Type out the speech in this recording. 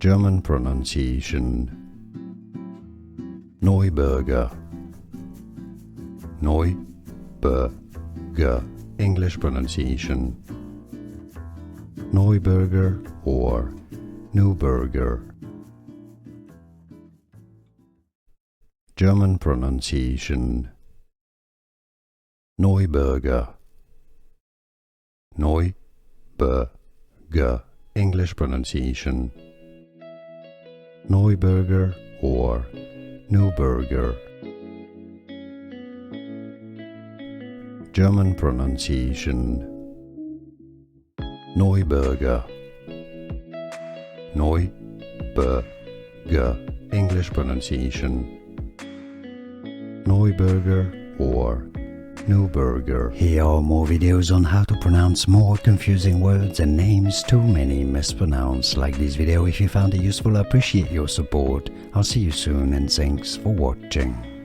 German pronunciation. Neuberger. Neuberger. English pronunciation. Neuberger or Neuberger. German pronunciation. Neuberger. Neuberger. English pronunciation. Neuberger or Neuberger. German pronunciation. Neuberger. Neuberger. English pronunciation. Neuberger or Neuberger. Here are more videos on how to pronounce more confusing words and names too many mispronounced. Like this video if you found it useful. I appreciate your support. I'll see you soon and thanks for watching.